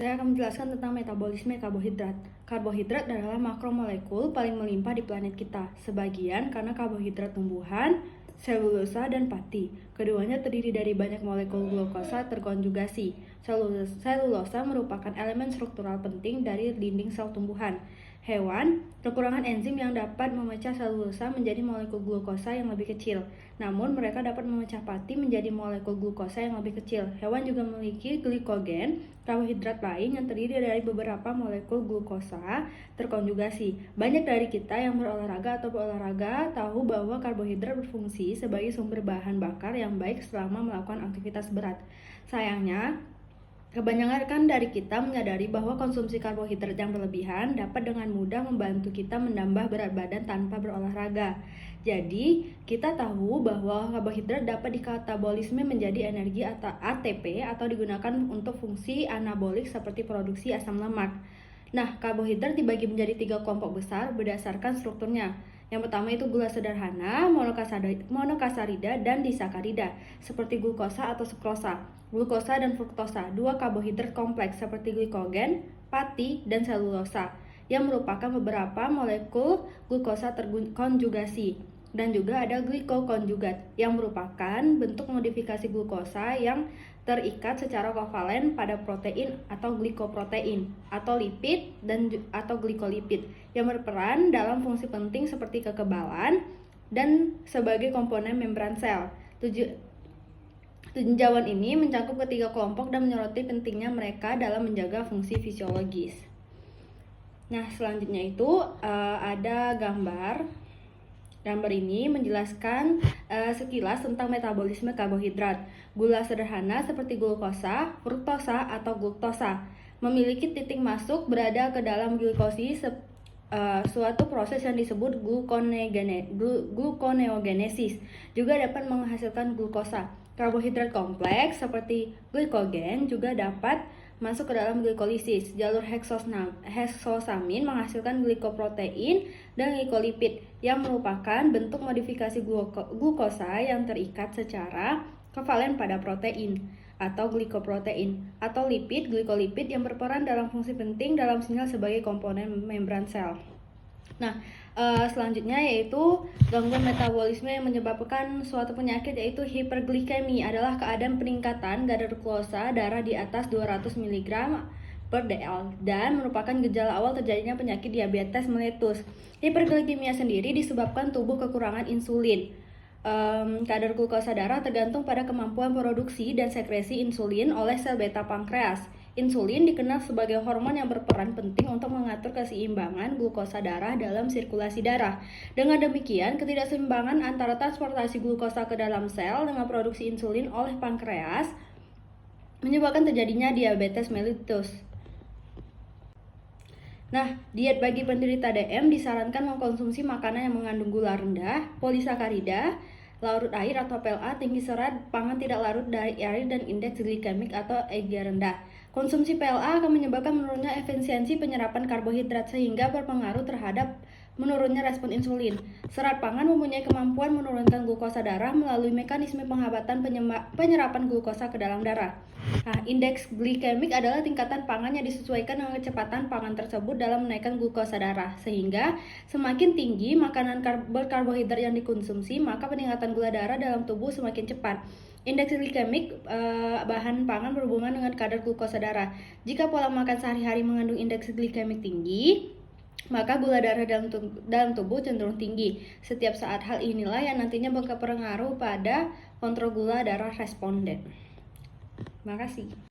Saya akan menjelaskan tentang metabolisme karbohidrat. Karbohidrat adalah makromolekul paling melimpah di planet kita, sebagian karena karbohidrat tumbuhan, selulosa, dan pati. Keduanya terdiri dari banyak molekul glukosa terkonjugasi. Selulosa merupakan elemen struktural penting dari dinding sel tumbuhan. Hewan kekurangan enzim yang dapat memecah selulosa menjadi molekul glukosa yang lebih kecil. Namun, mereka dapat memecah pati menjadi molekul glukosa yang lebih kecil. Hewan juga memiliki glikogen, karbohidrat lain yang terdiri dari beberapa molekul glukosa terkonjugasi. Banyak dari kita yang berolahraga atau berolahraga tahu bahwa karbohidrat berfungsi sebagai sumber bahan bakar yang baik selama melakukan aktivitas berat. Sayangnya, kebanyakan dari kita menyadari bahwa konsumsi karbohidrat yang berlebihan dapat dengan mudah membantu kita menambah berat badan tanpa berolahraga. Jadi, kita tahu bahwa karbohidrat dapat dikatabolisme menjadi energi atau ATP atau digunakan untuk fungsi anabolik seperti produksi asam lemak. Nah, karbohidrat dibagi menjadi 3 kelompok besar berdasarkan strukturnya. Yang pertama itu gula sederhana, monokasarida, dan disakarida, seperti glukosa atau sukrosa. Glukosa dan fruktosa, 2 karbohidrat kompleks seperti glikogen, pati, dan selulosa, yang merupakan beberapa molekul glukosa terkonjugasi. Dan juga ada glikokonjugat, yang merupakan bentuk modifikasi glukosa yang terikat secara kovalen pada protein atau glikoprotein, atau lipid atau glikolipid, yang berperan dalam fungsi penting seperti kekebalan dan sebagai komponen membran sel. Tinjauan ini mencakup ketiga kelompok dan menyoroti pentingnya mereka dalam menjaga fungsi fisiologis. Nah, selanjutnya itu ada gambar. Gambar ini menjelaskan sekilas tentang metabolisme karbohidrat. Gula sederhana seperti glukosa, fruktosa, atau gluktosa memiliki titik masuk berada ke dalam glikosis, suatu proses yang disebut gluconeogenesis. Juga dapat menghasilkan glukosa. Karbohidrat kompleks seperti glikogen juga dapat masuk ke dalam glikolisis. Jalur heksosamin menghasilkan glikoprotein dan glikolipid yang merupakan bentuk modifikasi glukosa yang terikat secara kovalen pada protein atau glikoprotein, atau lipid, glikolipid yang berperan dalam fungsi penting dalam sinyal sebagai komponen membran sel. Nah, selanjutnya yaitu gangguan metabolisme yang menyebabkan suatu penyakit, yaitu hiperglikemi, adalah keadaan peningkatan kadar glukosa darah di atas 200 mg per dl dan merupakan gejala awal terjadinya penyakit diabetes mellitus. Hiperglikemia sendiri disebabkan tubuh kekurangan insulin. Kadar glukosa darah tergantung pada kemampuan produksi dan sekresi insulin oleh sel beta pankreas. Insulin dikenal sebagai hormon yang berperan penting untuk mengatur keseimbangan glukosa darah dalam sirkulasi darah. Dengan demikian, ketidakseimbangan antara transportasi glukosa ke dalam sel dengan produksi insulin oleh pankreas menyebabkan terjadinya diabetes mellitus. Nah, diet bagi penderita DM disarankan mengkonsumsi makanan yang mengandung gula rendah, polisakarida, larut air atau PLA, tinggi serat, pangan tidak larut dari air, dan indeks glikemik atau IgA rendah. Konsumsi PLA akan menyebabkan menurunnya efisiensi penyerapan karbohidrat sehingga berpengaruh terhadap menurunnya respon insulin. Serat pangan mempunyai kemampuan menurunkan glukosa darah melalui mekanisme penghambatan penyerapan glukosa ke dalam darah. Nah, indeks glikemik adalah tingkatan pangan yang disesuaikan dengan kecepatan pangan tersebut dalam menaikkan glukosa darah, sehingga semakin tinggi makanan berkarbohidrat yang dikonsumsi, maka peningkatan gula darah dalam tubuh semakin cepat. Indeks glikemik bahan pangan berhubungan dengan kadar glukosa darah. Jika pola makan sehari-hari mengandung indeks glikemik tinggi, maka gula darah dalam tubuh cenderung tinggi. Setiap saat hal inilah yang nantinya berpengaruh pada kontrol gula darah responden. Terima kasih.